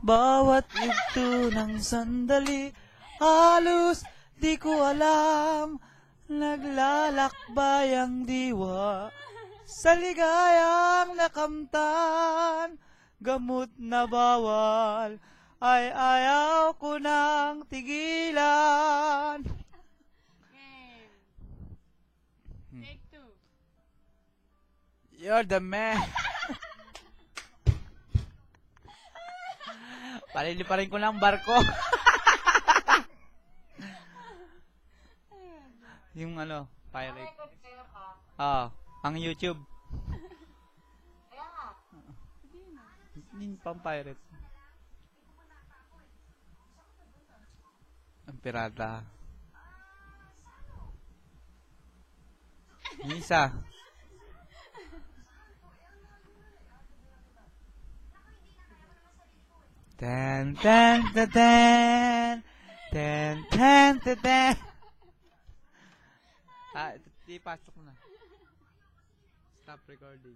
Bawat yugto ng sandali, halos di ko alam. Naglalakbay ang diwa sa ligayang nakamtan. Gamot na bawal ay ayaw ko nang tigilan. Game. Take two. You're the man. Paliliparin ko lang barko. Yung ano, pirate. Record kayo ka. Ang YouTube. Kaya nga. Hindi pang pirate. Ang pirata. Yung isa. Ten, ten, ten, ten. Ten, ten, ten, ten. Di pasok na. Stop recording.